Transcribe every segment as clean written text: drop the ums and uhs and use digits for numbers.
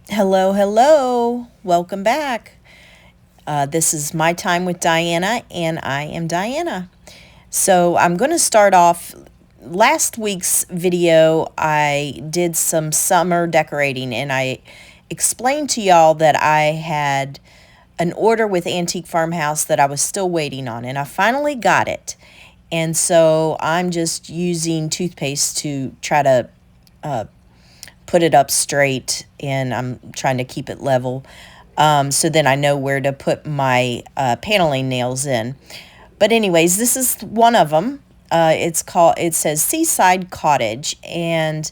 Hello, hello. Welcome back. This is My Time with Diana, and I am Diana. So I'm going to start off. Last week's video, I did some summer decorating, and I explained to y'all that I had an order with Antique Farmhouse that I was still waiting on, and I finally got it. And so I'm just using toothpaste to try to put it up straight, and I'm trying to keep it level, so then I know where to put my paneling nails in. But anyways, this is one of them. It says Seaside Cottage, and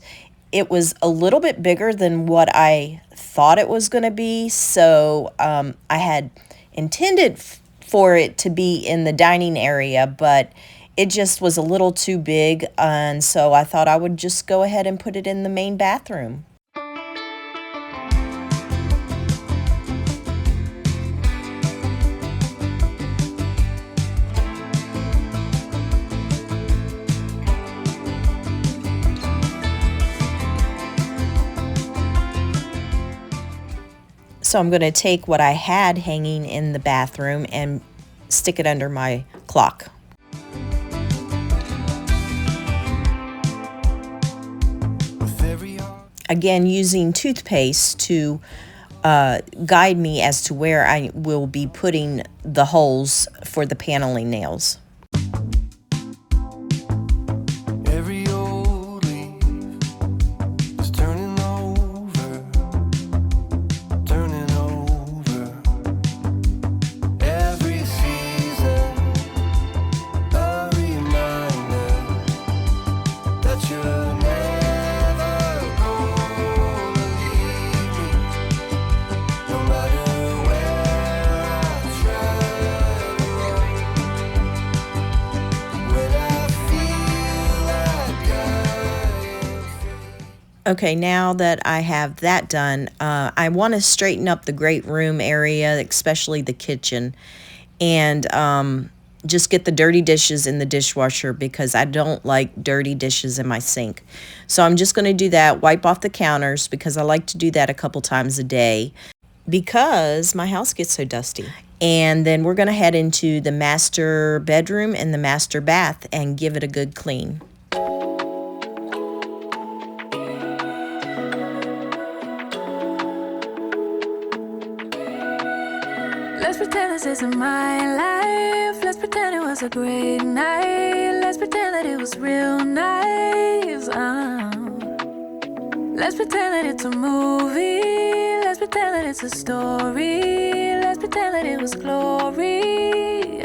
it was a little bit bigger than what I thought it was going to be. So I had intended for it to be in the dining area, but it just was a little too big, and so I thought I would just go ahead and put it in the main bathroom. So I'm going to take what I had hanging in the bathroom and stick it under my clock. Again, using toothpaste to guide me as to where I will be putting the holes for the paneling nails. Okay, now that I have that done, I want to straighten up the great room area, especially the kitchen, and just get the dirty dishes in the dishwasher because I don't like dirty dishes in my sink. So I'm just going to do that, wipe off the counters because I like to do that a couple times a day because my house gets so dusty. And then we're going to head into the master bedroom and the master bath and give it a good clean. Let's pretend this isn't my life. Let's pretend it was a great night. Let's pretend that it was real nice. Let's pretend that it's a movie. Let's pretend that it's a story. Let's pretend that it was glorious.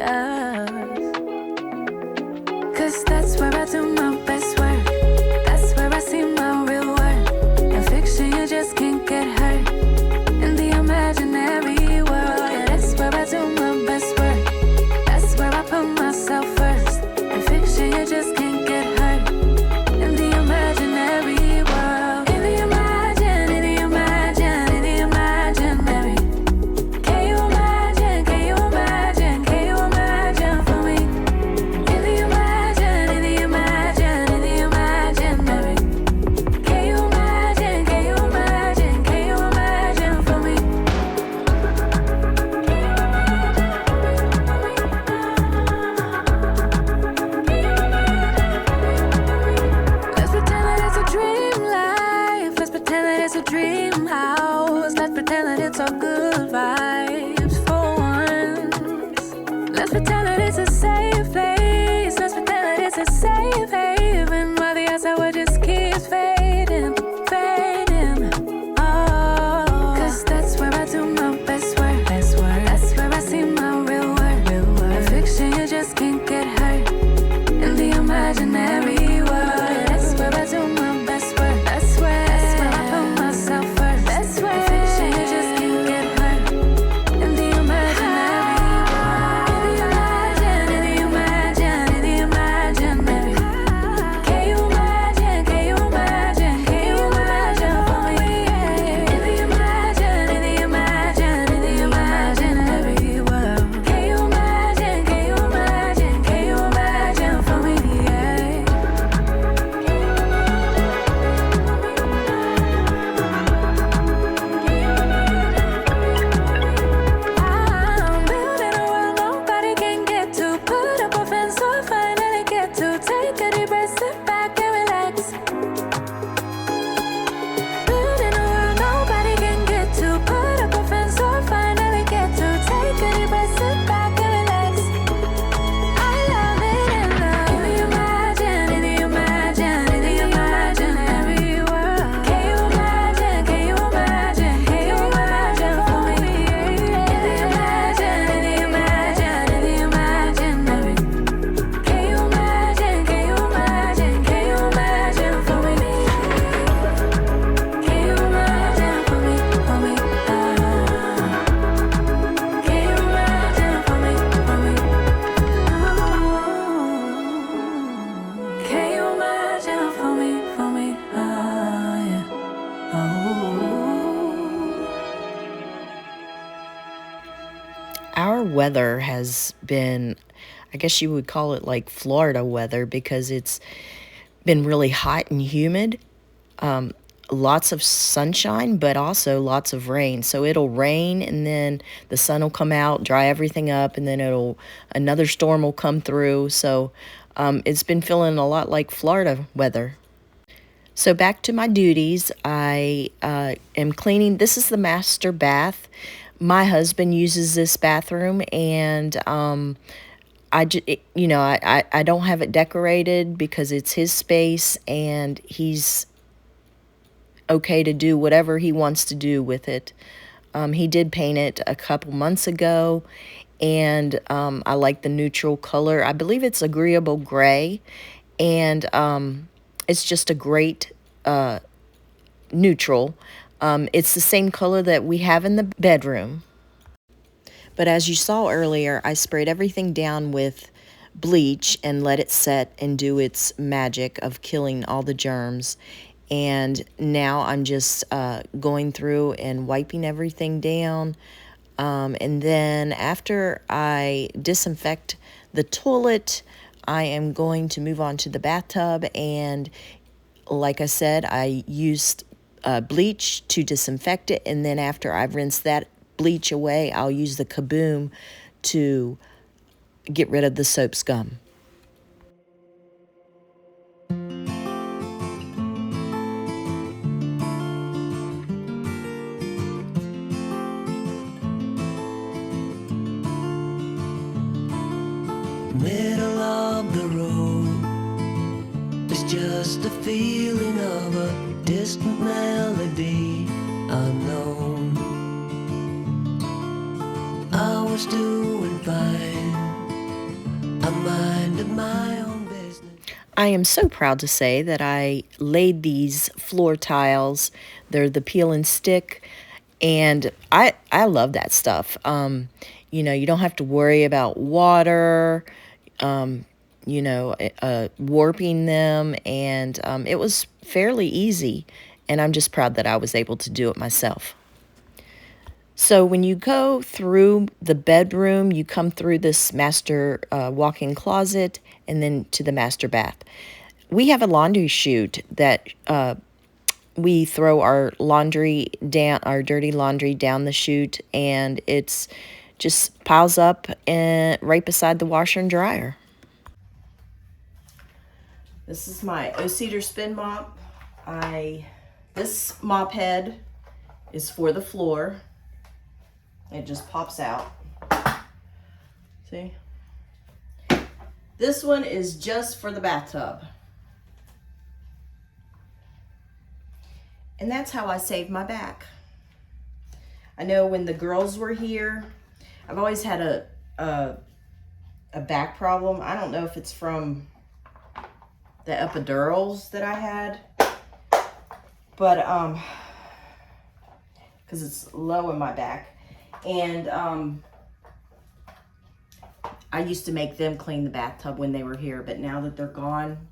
Cause that's where I do my best work. That's where I see my real worth. In fiction you just can't get hurt. In the imaginary world, yeah, that's where I do my best work. That's where I put myself first. In fiction you just can't get hurt. In the imaginary world. In the imaginary. Can you imagine for me? In the imaginary. Can you imagine for me? Let's pretend that it's a dream life. Let's pretend that it's a dream house. Let's pretend that it's all good vibes for once. Let's pretend that it's a safe place. Let's pretend that it's a safe haven while the outside world just keeps fading. Oh, cause that's where I do my best work. That's where I see my real worth. In fiction you just can't get hurt. In the imaginary world, that's where I do my best work. That's where I put myself first. That's where in fiction you just can't get hurt. In the imaginary world. weather has been, I guess you would call it like Florida weather, because it's been really hot and humid. Lots of sunshine, but also lots of rain. So it'll rain and then the sun will come out, dry everything up, and then another storm will come through. So it's been feeling a lot like Florida weather. So back to my duties. I am cleaning. This is the master bath. My husband uses this bathroom, and I don't have it decorated because it's his space, and he's okay to do whatever he wants to do with it. He did paint it a couple months ago, and I like the neutral color. I believe it's agreeable gray, and it's just a great neutral. It's the same color that we have in the bedroom. But as you saw earlier, I sprayed everything down with bleach and let it set and do its magic of killing all the germs. And now I'm just going through and wiping everything down. And then after I disinfect the toilet, I am going to move on to the bathtub. And like I said, I used bleach to disinfect it. And then after I've rinsed that bleach away, I'll use the Kaboom to get rid of the soap scum. Middle of the road, it's just a feeling of a distant melody unknown. I was doing fine, I minded my own business. I am so proud to say that I laid these floor tiles. They're the peel and stick, and I love that stuff. You don't have to worry about water, warping them, and it was fairly easy, and I'm just proud that I was able to do it myself. So when you go through the bedroom, you come through this master walk-in closet and then to the master bath. We have a laundry chute that we throw our laundry down, our dirty laundry down the chute, and it's just piles up right beside the washer and dryer. This is my O-Cedar spin mop. This mop head is for the floor. It just pops out. See? This one is just for the bathtub. And that's how I save my back. I know when the girls were here, I've always had a back problem. I don't know if it's from the epidurals that I had, but because it's low in my back. And I used to make them clean the bathtub when they were here, but now that they're gone,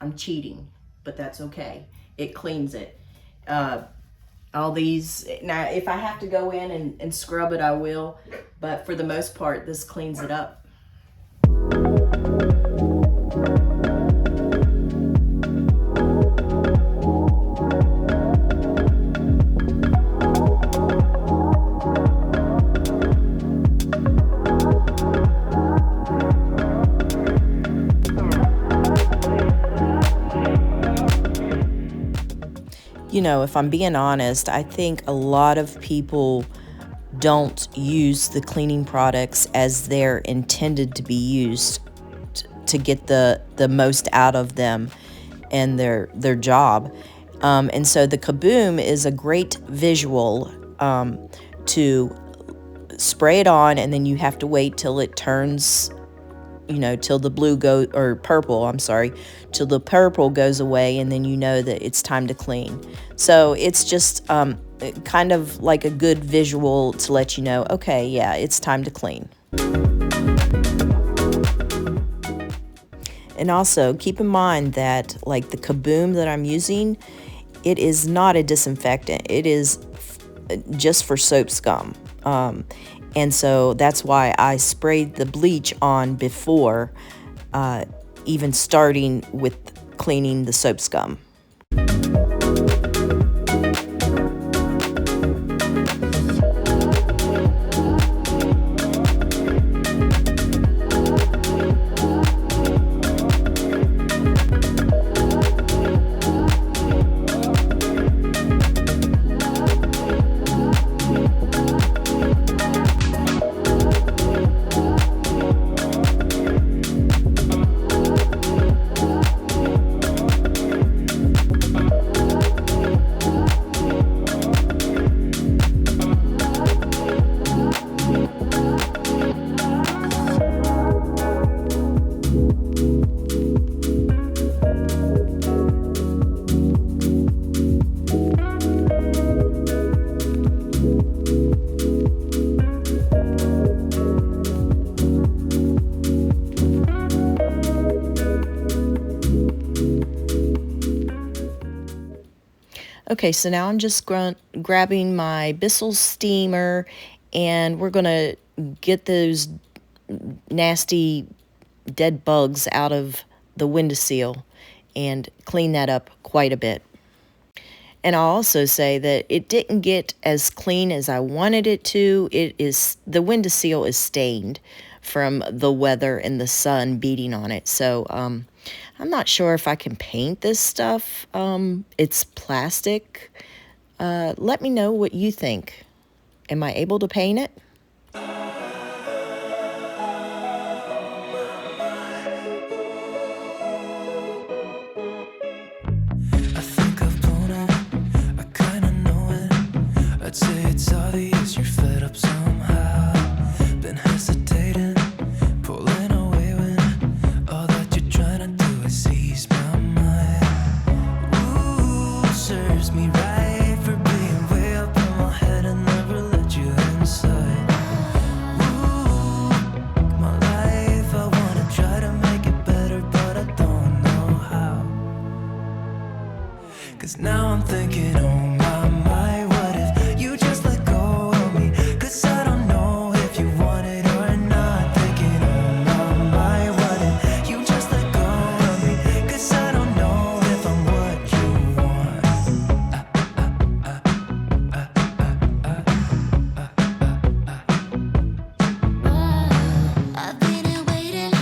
I'm cheating, but that's okay. It cleans it. All these, now if I have to go in and scrub it, I will, but for the most part, this cleans it up. If I'm being honest, I think a lot of people don't use the cleaning products as they're intended to be used to get the most out of them and their job. And so the Kaboom is a great visual to spray it on, and then you have to wait till it turns, till the till the purple goes away, and then you know that it's time to clean. So it's just kind of like a good visual to let you know, okay, yeah, it's time to clean. And also keep in mind that like the Kaboom that I'm using, it is not a disinfectant. It is just for soap scum. And so that's why I sprayed the bleach on before even starting with cleaning the soap scum. Okay, so now I'm just grabbing my Bissell steamer, and we're going to get those nasty dead bugs out of the windowsill and clean that up quite a bit. And I'll also say that it didn't get as clean as I wanted it to. The windowsill is stained from the weather and the sun beating on it. So I'm not sure if I can paint this stuff. It's plastic. Let me know what you think. Am I able to paint it? I think I've blown it, I kinda know it. I'd say it's obvious you're fed up somehow. Been hesitating, pulling away when all that you're trying to do is ease my mind. Ooh, serves me right for being way up in my head and never let you inside. Ooh, my life, I wanna try to make it better, but I don't know how. 'Cause now I'm thinking, oh my, what if you just let go of me? 'Cause I don't know if you want it or not. Thinking, oh my, what if you just let go of me? 'Cause I don't know if I'm what you want. I've been here waiting.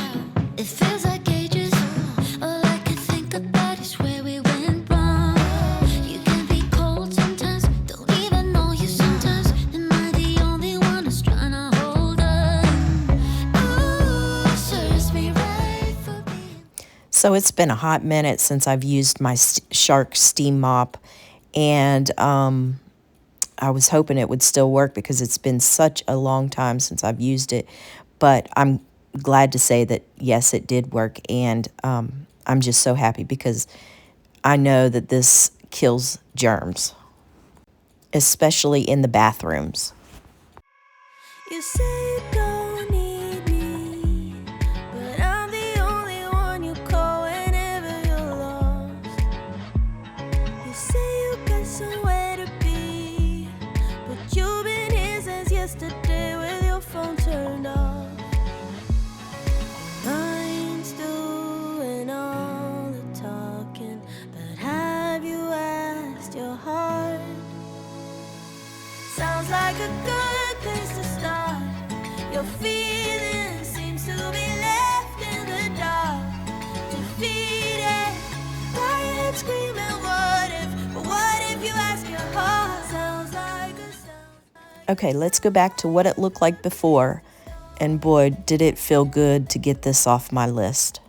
It feels like ages. All I can think about is where we went wrong. You can be cold sometimes, don't even know you sometimes. Am I the only one who's trying to hold on? Ooh, serves me right for being. So it's been a hot minute since I've used my Shark steam mop, and I was hoping it would still work because it's been such a long time since I've used it. But I'm glad to say that, yes, it did work, and I'm just so happy because I know that this kills germs, especially in the bathrooms. You say you don't need me, but I'm the only one you call whenever you're lost. You say you got somewhere to be, but you've been here since yesterday with your phone turned off. Mind's doing all the talking, but have you asked your heart? Sounds like a good place to start. Your feelings seems to be left in the dark, defeated. Quiet screaming, what if you ask your heart? Sounds like a sound. Okay, let's go back to what it looked like before. And boy, did it feel good to get this off my list.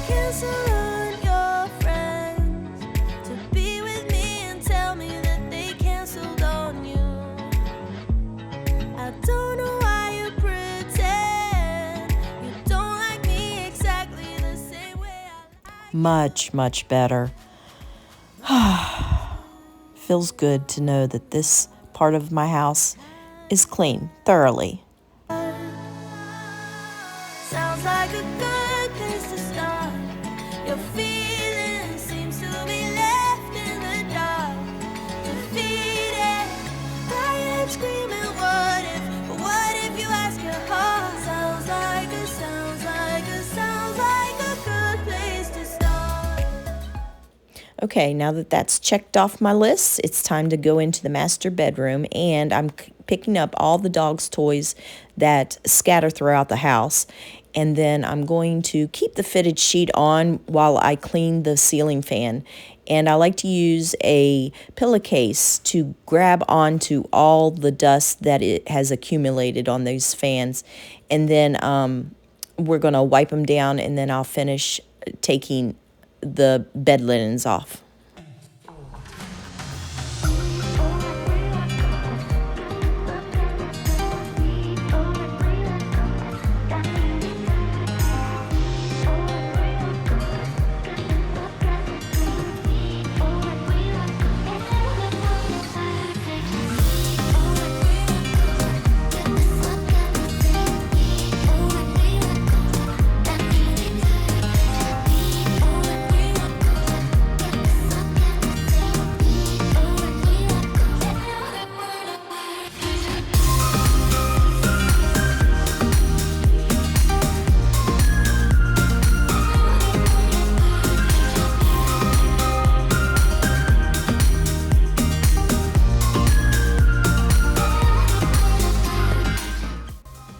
Cancel on your friends to be with me and tell me that they canceled on you. I don't know why you pretend you don't like me exactly the same way I like. Much, much better. Feels good to know that this part of my house is clean, thoroughly. Okay, now that that's checked off my list, it's time to go into the master bedroom, and I'm picking up all the dog's toys that scatter throughout the house. And then I'm going to keep the fitted sheet on while I clean the ceiling fan. And I like to use a pillowcase to grab onto all the dust that it has accumulated on those fans. And then we're going to wipe them down, and then I'll finish taking the bed linens off.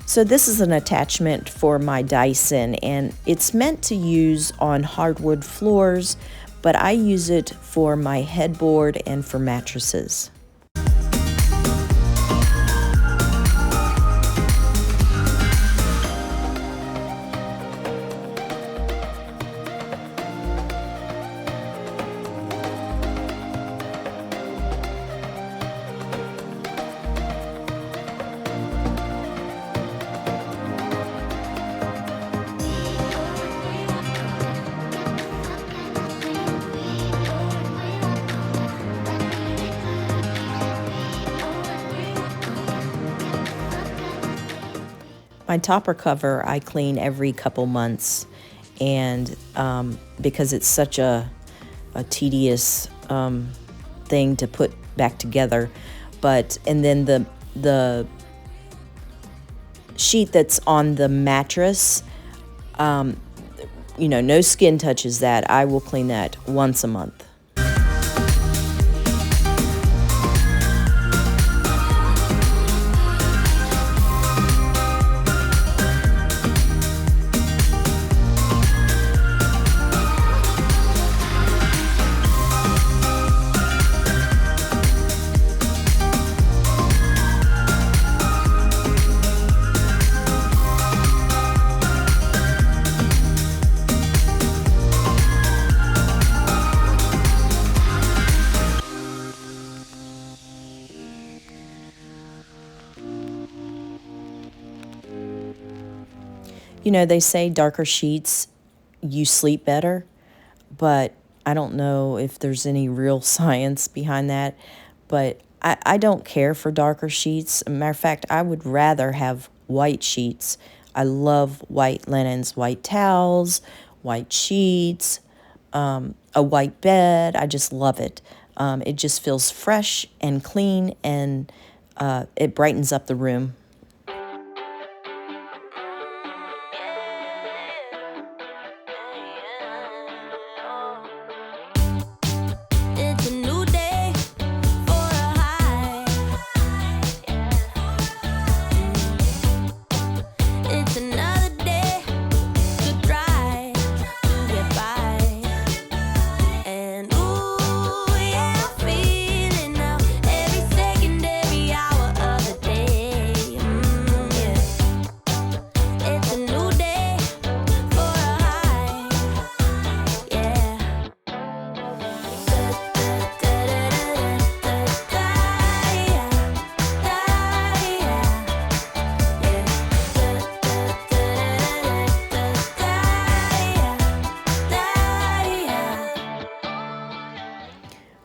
So this is an attachment for my Dyson, and it's meant to use on hardwood floors, but I use it for my headboard and for mattresses. My topper cover I clean every couple months, and because it's such a tedious thing to put back together. And then the sheet that's on the mattress, no skin touches that. I will clean that once a month. They say darker sheets, you sleep better, but I don't know if there's any real science behind that. But I don't care for darker sheets. As a matter of fact, I would rather have white sheets. I love white linens, white towels, white sheets, a white bed. I just love it. It just feels fresh and clean, and it brightens up the room.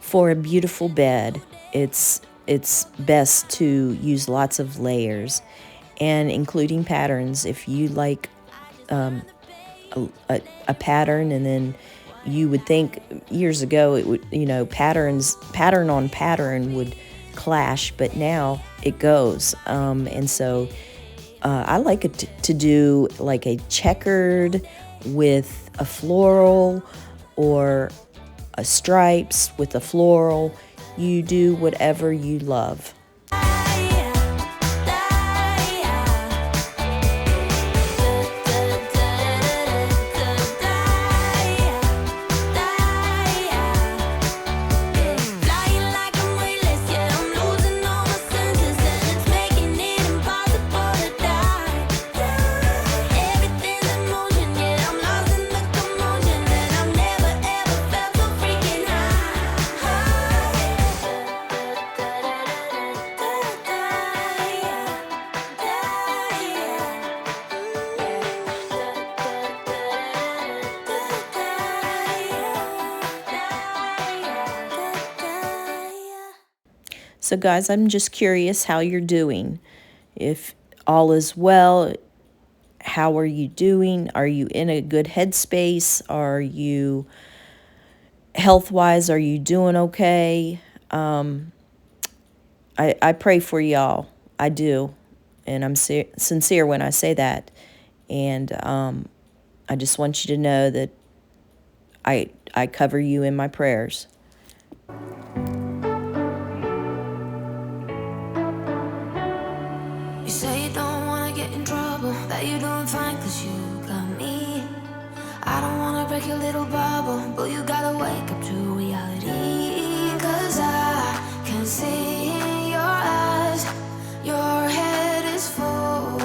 For a beautiful bed, it's best to use lots of layers, and including patterns. If you like a pattern, and then you would think years ago it would, pattern on pattern would clash, but now it goes. And so I like it to do like a checkered with a floral, or stripes, with a floral. You do whatever you love. So guys, I'm just curious how you're doing. If all is well, how are you doing? Are you in a good headspace? Are you health-wise, are you doing okay? I pray for y'all. I do. And I'm sincere when I say that. And I just want you to know that I cover you in my prayers. You say you don't wanna get in trouble, that you're doing fine cause you got me. I don't wanna break your little bubble, but you gotta wake up to reality. Cause I can see in your eyes, your head is full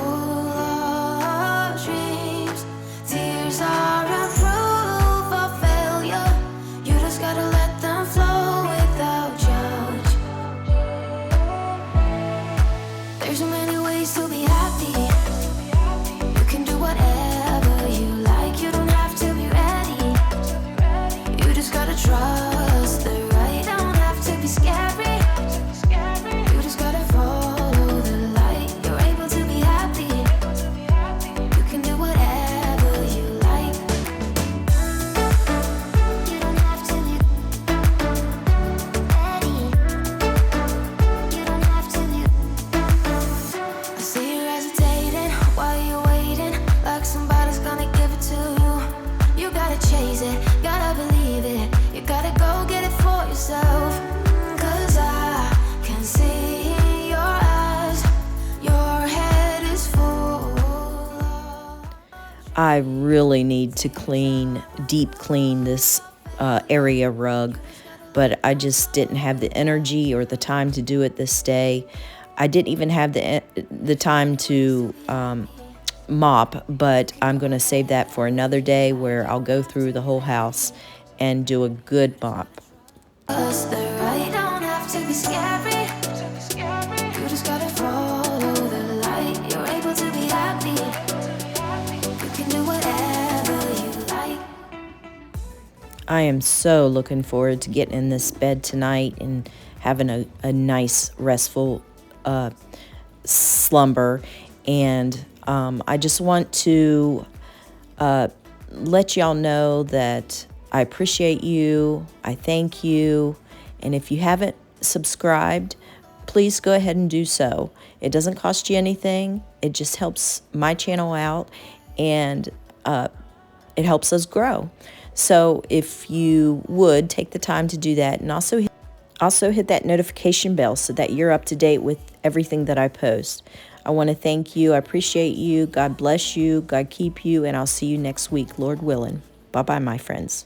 of dreams. Tears are a proof of failure, you just gotta let them flow without judge. There's so many ways to be happy. You can do whatever you like. You don't have to be ready. You just gotta trust the right. Don't have to be scary. You just gotta follow the light. You're able to be happy. You can do whatever you like. You don't have to be ready. You don't have to be. I see you hesitating while you're waiting, like somebody's gonna give it to you. You gotta chase it, gotta believe it. You gotta go get it for yourself. Cause I can see in your eyes, your head is full. I really need to deep clean this area rug, but I just didn't have the energy or the time to do it this day. I didn't even have the time to mop, but I'm going to save that for another day where I'll go through the whole house and do a good mop. Trust the right, don't have to be scary. You just gotta follow the light. You're able to be happy. You can do whatever you like. I am so looking forward to getting in this bed tonight and having a nice, restful slumber. And I just want to let y'all know that I appreciate you. I thank you. And if you haven't subscribed, please go ahead and do so. It doesn't cost you anything. It just helps my channel out, and it helps us grow. So if you would take the time to do that, and also hit that notification bell so that you're up to date with everything that I post. I want to thank you. I appreciate you. God bless you. God keep you. And I'll see you next week, Lord willing. Bye-bye, my friends.